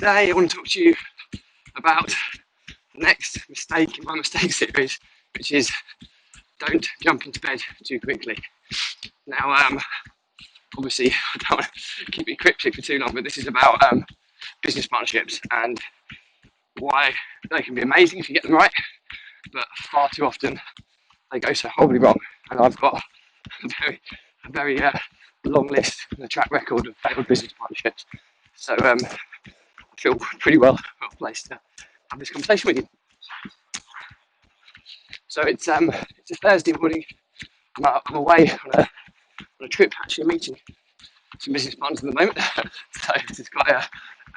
Today I want to talk to you about the next mistake in my mistake series, which is don't jump into bed too quickly. Now, obviously I don't want to keep it cryptic for too long, but this is about business partnerships and why they can be amazing if you get them right, but far too often they go so horribly wrong. And I've got a very long list and a track record of failed business partnerships. So I feel pretty well placed to have this conversation with you. So it's a Thursday morning. I'm away on a trip, actually meeting some business partners at the moment. So this is quite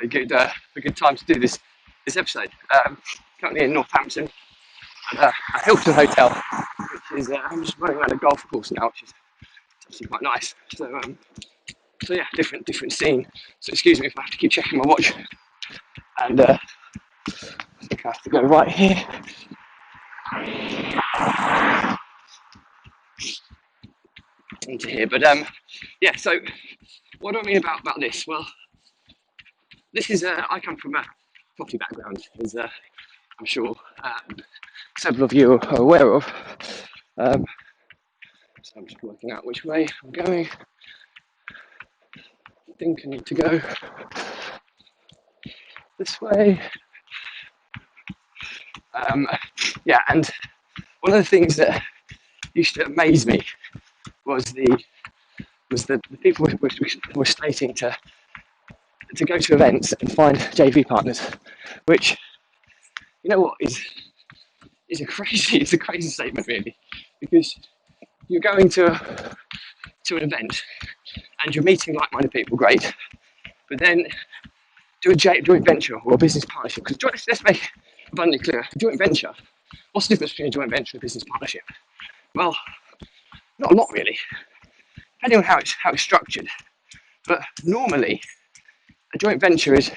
a good time to do this episode. Currently in Northampton at a Hilton hotel, which is I'm just running around a golf course now, which is actually quite nice. So yeah, different scene. So excuse me if I have to keep checking my watch. And I think I have to go right here. Into here, but yeah. So what do I mean about this? Well, this is I come from a property background, as I'm sure several of you are aware of. So I'm just working out which way I'm going. I think I need to go this way. Yeah, and one of the things that used to amaze me was the people were stating to go to events and find JV partners, which, you know what, is a crazy statement, really, because you're going to an event and you're meeting like-minded people, great, but then do a joint venture or a business partnership. Because let's make abundantly clear, a joint venture. What's the difference between a joint venture and a business partnership? Well, not a lot, really, depending on how it's structured. But normally, a joint venture is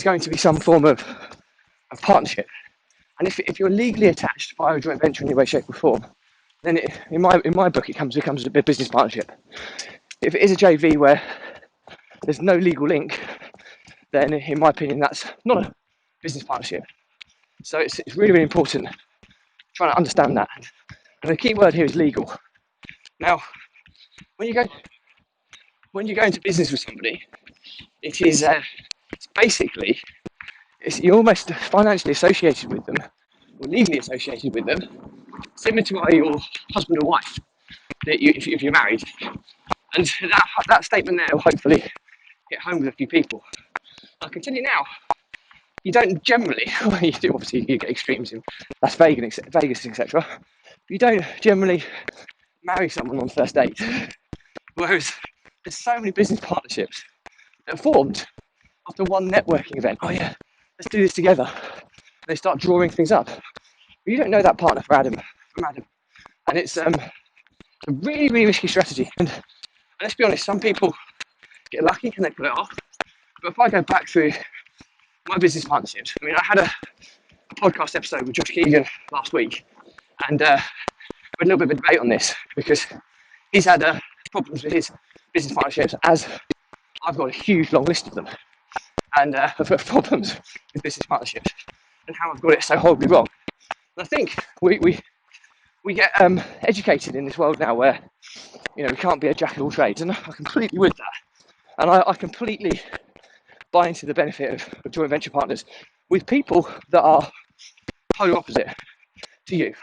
going to be some form of partnership. And if you're legally attached via a joint venture in any way, shape, or form, then in my book it becomes a business partnership. If it is a JV where there's no legal link, then in my opinion that's not a business partnership. So it's really, really important trying to understand that. And the key word here is legal. Now, when you go into business with somebody, it is basically you're almost financially associated with them or legally associated with them, similar to your husband or wife if you're married. And that statement there will hopefully hit home with a few people. I'll continue now. You don't generally, well, you do obviously, you get extremes in Las Vegas, etc. But you don't generally marry someone on the first date. Whereas there's so many business partnerships that are formed after one networking event. Oh yeah, let's do this together. And they start drawing things up. But you don't know that partner from Adam. And it's a really, really risky strategy. And let's be honest, some people get lucky and they pull it off. But if I go back through my business partnerships, I mean, I had a podcast episode with Josh Keegan last week, and we had a little bit of a debate on this because he's had problems with his business partnerships, as I've got a huge long list of them, and of problems with business partnerships and how I've got it so horribly wrong. And I think we get educated in this world now where, you know, we can't be a jack of all trades, and I'm completely with that. And I completely buy into the benefit of joint venture partners with people that are polar opposite to you.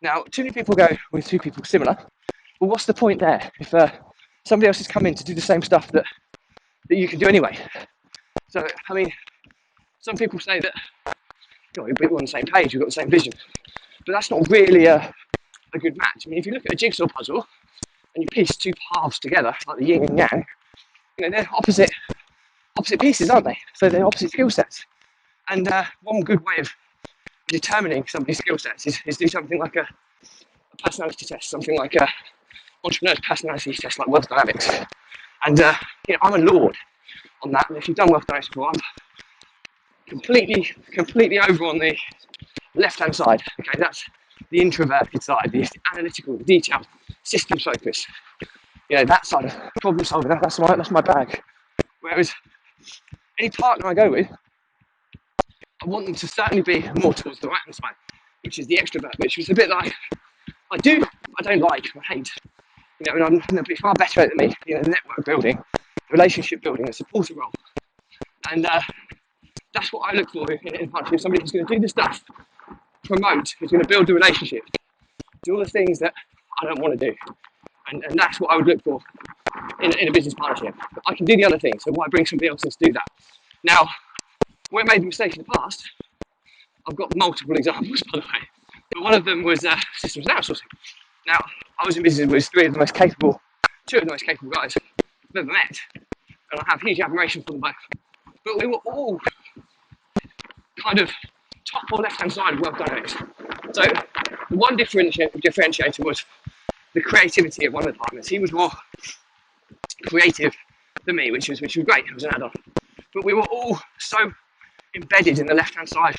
Now, too many people go with two people similar. Well, what's the point there if somebody else has come in to do the same stuff that you can do anyway? So, I mean, some people say that, you know, we're on the same page, we've got the same vision, but that's not really a good match. I mean, if you look at a jigsaw puzzle and you piece two halves together, like the yin and yang, you know, they're opposite pieces, aren't they? So they're opposite skill sets. And one good way of determining somebody's skill sets is do something like a personality test, something like a entrepreneur's personality test, like Wealth Dynamics. And you know, I'm a lord on that. And if you've done Wealth Dynamics before, I'm completely over on the left-hand side. Okay, that's the introverted side, the analytical, the detailed, systems focus. You know, that side of problem solving. That's my bag. Whereas any partner I go with, I want them to certainly be more towards the right-hand side, which is the extrovert, which is a bit like, I don't like, I hate. And I'm going to be far better at it than me, the network building, relationship building, the supporter role. And that's what I look for in partnership. Somebody who's going to do the stuff, promote, who's going to build the relationship, do all the things that I don't want to do. And that's what I would look for in a business partnership. I can do the other things, so why bring somebody else in to do that? Now, where I made the mistake in the past, I've got multiple examples, by the way, but one of them was systems and outsourcing. Now, I was in business with two of the most capable guys I've ever met, and I have huge admiration for them both. But we were all kind of top or left-hand side of Wealth Dynamics. So the one differentiator was the creativity of one of the partners. He was more creative than me, which was great. It was an add-on. But we were all so embedded in the left-hand side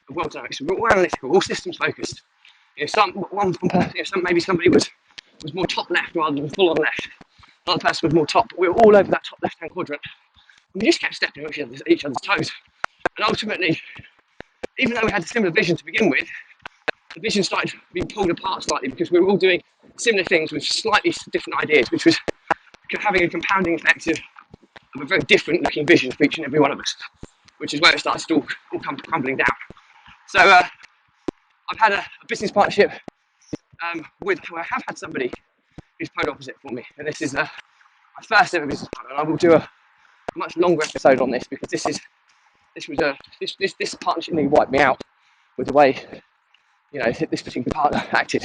of Wealth Dynamics. We were all analytical, all systems focused. Maybe somebody was more top left rather than full on left. Another person was more top, but we were all over that top left-hand quadrant. And we just kept stepping on each other's toes. And ultimately, even though we had a similar vision to begin with, the vision started being pulled apart slightly because we were all doing similar things with slightly different ideas, which was having a compounding effect of a very different looking vision for each and every one of us, which is where it started to all come crumbling down. So I've had a business partnership where I have had somebody who's polar opposite for me, and this is my first ever business partner, and I will do a much longer episode on this because this partnership nearly wiped me out with the way this particular partner acted,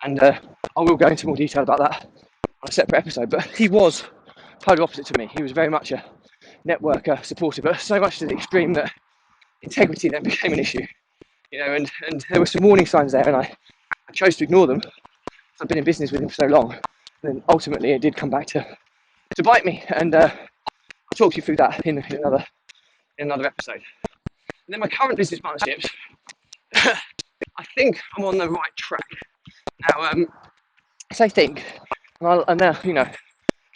and I will go into more detail about that on a separate episode. But he was polar opposite to me. He was very much a networker, supporter, but so much to the extreme that integrity then became an issue. And there were some warning signs there, and I chose to ignore them. I've been in business with him for so long, and then ultimately it did come back to bite me, and I'll talk you through that in another episode. And then my current business partnerships, I think I'm on the right track. Now, I say think, and now, I'm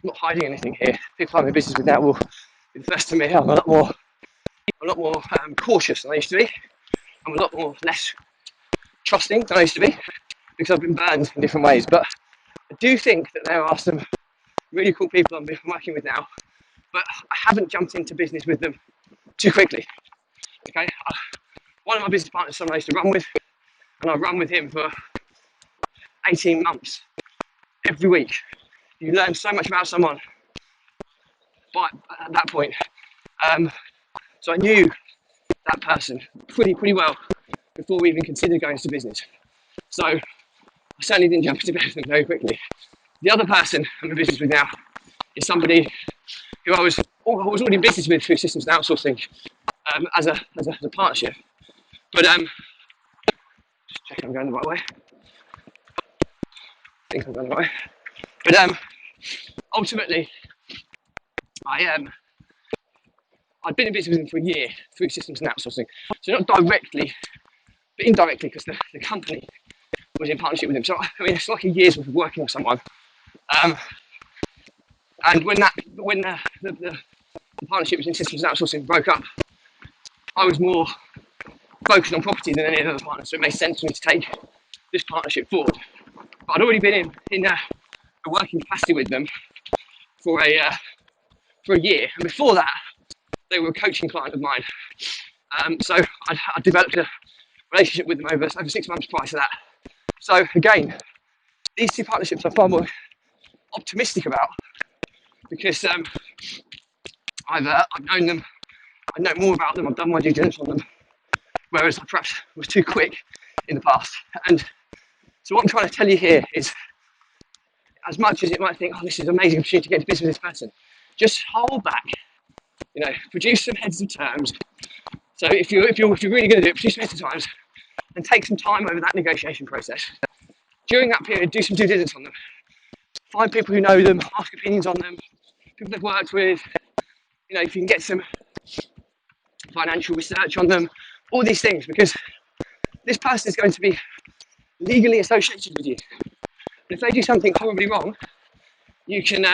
not hiding anything here. People I'm in business with now will be the first to admit I'm a lot more cautious than I used to be. I'm a lot more less trusting than I used to be because I've been burned in different ways. But I do think that there are some really cool people I'm working with now, but I haven't jumped into business with them too quickly. Okay, one of my business partners is someone I used to run with, and I've run with him for 18 months. Every week, you learn so much about someone at that point. So I knew that person pretty well before we even considered going into business. So I certainly didn't jump into business very quickly. The other person I'm in business with now is somebody who I was already in business with through systems and outsourcing as a partnership. But just checking I'm going the right way. I think I'm going the right way. But ultimately, I'd been in business with him for a year through systems and outsourcing. So not directly, but indirectly, because the company was in partnership with him. So it's like a year's worth of working with someone. And when the partnership between systems and outsourcing broke up, I was more focused on property than any of the other partners. So it made sense for me to take this partnership forward. But I'd already been in a working capacity with them for a year, and before that, they were a coaching client of mine. So I developed a relationship with them over 6 months prior to that. So again, these two partnerships I'm far more optimistic about because I've known them, I know more about them, I've done my due diligence on them, whereas I perhaps was too quick in the past. And so what I'm trying to tell you here is, as much as it might think, oh, this is an amazing opportunity to get into business with this person, just hold back. Produce some heads of terms. So if you're really going to do it, produce some heads of terms and take some time over that negotiation process. During that period, do some due diligence on them. Find people who know them, ask opinions on them, people they've worked with. If you can get some financial research on them, all these things, because this person is going to be legally associated with you. And if they do something horribly wrong, it can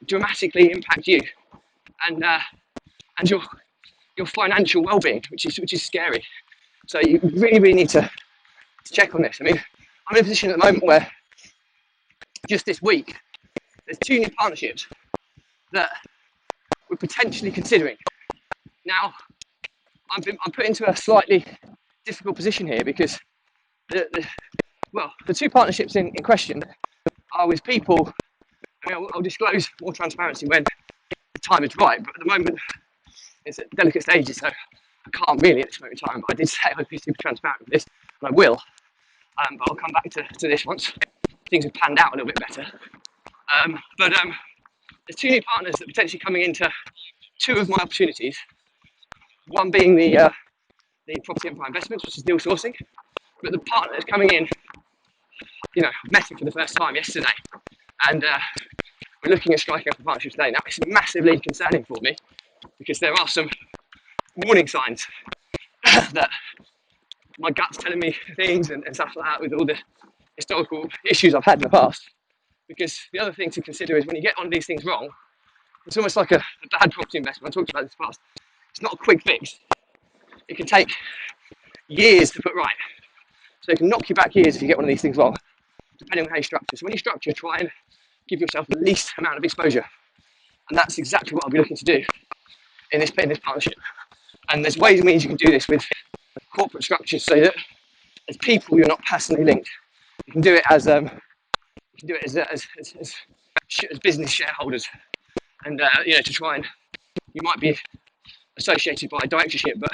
dramatically impact you. And and your financial well-being, which is scary. So you really need to check on this. I mean, I'm in a position at the moment where just this week there's 2 new partnerships that we're potentially considering. Now, I'm put into a slightly difficult position here because the 2 partnerships in question are with people. I mean, I'll disclose more transparency when the time is right, but at the moment it's at delicate stages, so I can't really at this moment in time. But I did say I'd be super transparent with this, and I will. But I'll come back to this once things have panned out a little bit better. There's 2 new partners that are potentially coming into 2 of my opportunities. One being the Property Empire Investments, which is deal sourcing, but the partner that's coming in, I met him for the first time yesterday, and we're looking at striking up a partnership today. Now, it's massively concerning for me because there are some warning signs that my gut's telling me things and stuff like that with all the historical issues I've had in the past. Because the other thing to consider is when you get on these things wrong, it's almost like a bad property investment. I talked about this in the past. It's not a quick fix. It can take years to put right. So it can knock you back years if you get one of these things wrong, depending on how you structure. So when you structure, try and give yourself the least amount of exposure. And that's exactly what I'll be looking to do in this partnership. And there's ways and means you can do this with corporate structures so that as people you're not personally linked. You can do it as business shareholders, and to try and you might be associated by directorship, but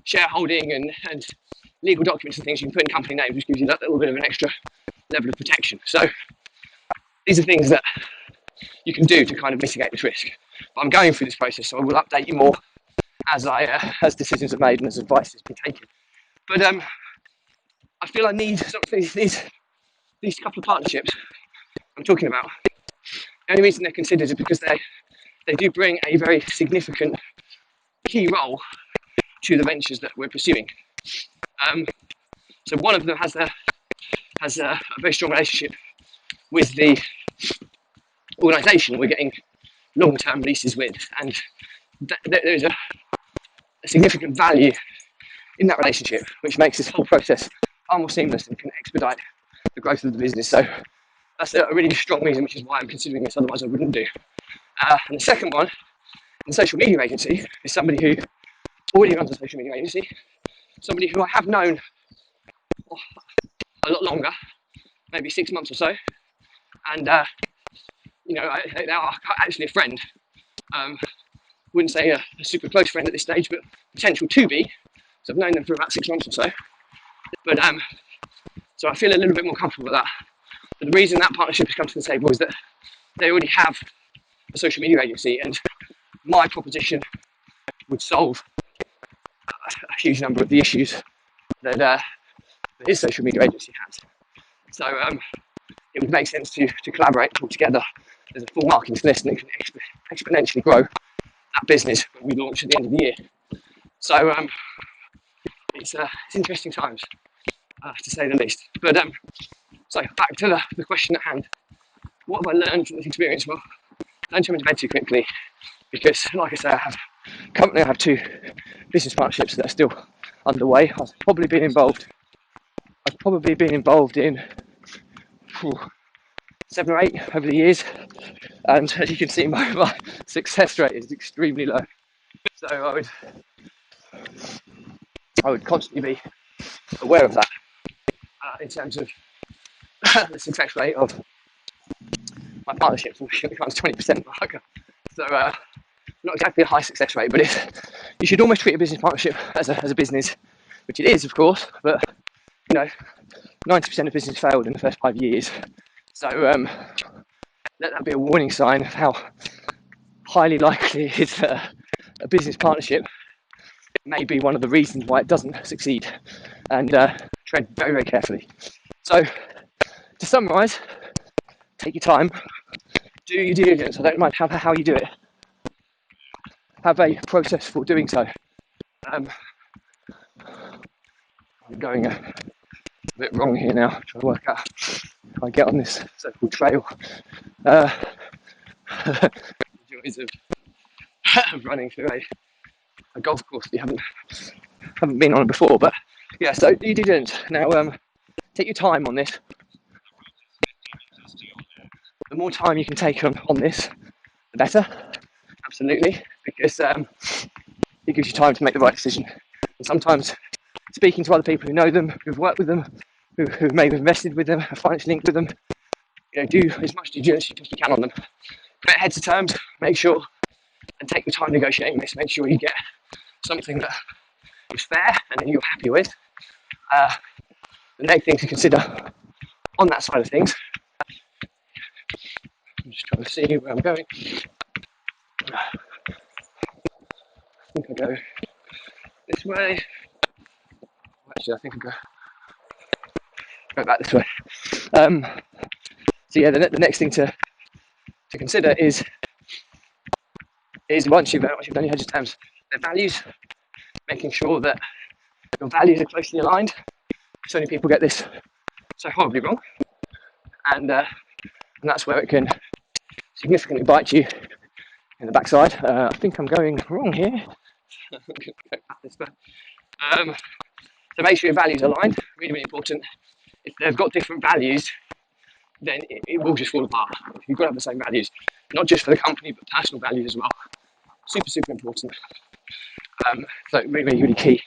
shareholding and legal documents and things you can put in company names, which gives you that little bit of an extra level of protection. So these are things that you can do to kind of mitigate this risk. But I'm going through this process, so I will update you more as decisions are made and as advice has been taken. But I feel I need these couple of partnerships I'm talking about. The only reason they're considered is because they do bring a very significant key role to the ventures that we're pursuing. So one of them has a very strong relationship with the organisation we're getting long-term leases with, and there is a significant value in that relationship, which makes this whole process far more seamless and can expedite the growth of the business. So that's a really strong reason, which is why I'm considering this, otherwise I wouldn't do. And the second one, the social media agency, is somebody who already runs a social media agency, somebody who I have known a lot longer, maybe 6 months or so, and they are actually a friend. Wouldn't say a super close friend at this stage, but potential to be. So I've known them for about 6 months or so. But so I feel a little bit more comfortable with that. But the reason that partnership has come to the table is that they already have a social media agency, and my proposition would solve a huge number of the issues that his social media agency has. So it would make sense to collaborate and pull together. There's a full marketing list, and it can exponentially grow that business when we launch at the end of the year. So it's interesting times, to say the least. But so back to the question at hand. What have I learned from this experience? Well, don't jump into bed too quickly, because, like I say, I have 2 business partnerships that are still underway. I've probably been involved in 7 or 8 over the years, and as you can see, my success rate is extremely low. So I would constantly be aware of that in terms of the success rate of my partnerships, which becomes 20% marker. So not exactly a high success rate, but you should almost treat a business partnership as a business, which it is, of course, but 90% of business failed in the first 5 years. So let that be a warning sign of how highly likely it is that a business partnership may be one of the reasons why it doesn't succeed, and tread very, very carefully. So to summarise, take your time, do your due diligence. I don't mind how you do it. Have a process for doing so. I'm going a bit wrong here now, trying to work out how I get on this so-called trail. The joys of running through a golf course if you haven't been on it before. But yeah, so due diligence. Now, take your time on this. The more time you can take on this, the better. Absolutely, because it gives you time to make the right decision. And sometimes speaking to other people who know them, who've worked with them, who may have invested with them, are financially linked with them, do as much due diligence as you possibly can on them. Get heads to terms, make sure, and take your time negotiating this. Make sure you get something that is fair and that you're happy with. The next thing to consider on that side of things, I'm just trying to see where I'm going. I think I go this way. Actually, I think I go back this way. So yeah, the next thing to consider is once you've done your hedge terms, their values, making sure that your values are closely aligned. So many people get this so horribly wrong, and that's where it can significantly bite you in the backside. I think I'm going wrong here. So make sure your values are aligned. Really, really important. If they've got different values, then it will just fall apart. You've got to have the same values, not just for the company, but personal values as well. Super, super important. So really, really, really key.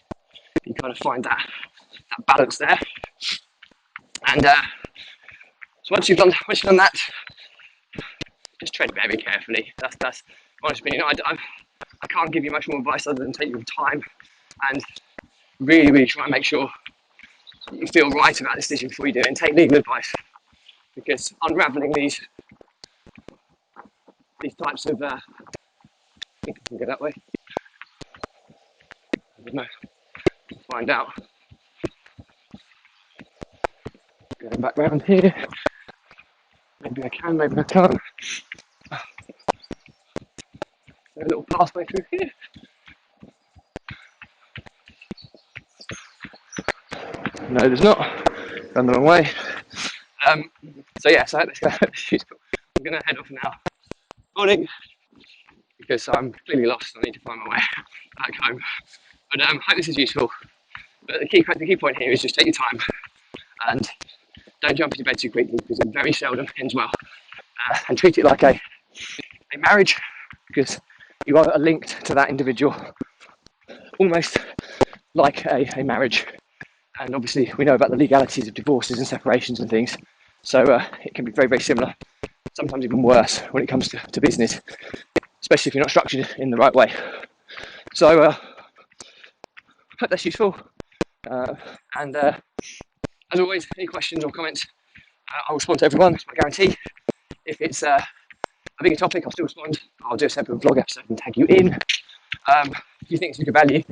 You kind of find that balance there. And so once you've done that, just tread very carefully. That's my honest opinion. I can't give you much more advice other than take your time and really, really try and make sure you feel right about the decision before you do it, and take legal advice, because unraveling these types of I think I can go that way. I don't know. We'll find out. Going back round here. Maybe I can, maybe I can't. A little pathway through here. No, there's not. Gone the wrong way. So yeah, so let's go. I'm going to head off now. Morning. Because I'm clearly lost. I need to find my way back home. But hope this is useful. But the key point here is just take your time and don't jump into bed too quickly, because it very seldom ends well. And treat it like a marriage, because you are linked to that individual almost like a marriage. And obviously we know about the legalities of divorces and separations and things, so it can be very, very similar, sometimes even worse when it comes to business, especially if you're not structured in the right way. So hope that's useful, and as always, any questions or comments, I'll respond to everyone. That's my guarantee. If it's a bigger topic, I'll still respond. I'll do a separate vlog episode and tag you in. If you think it's of good value,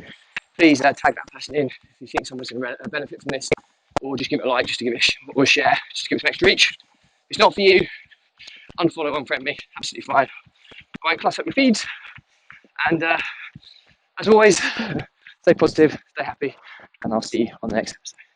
please tag that person in if you think someone's going to benefit from this, or just give it a like, just to give it or a share, just to give it some extra reach. If it's not for you, unfollow, unfriend me, absolutely fine. Go and class up your feeds, and as always, stay positive, stay happy, and I'll see you on the next episode.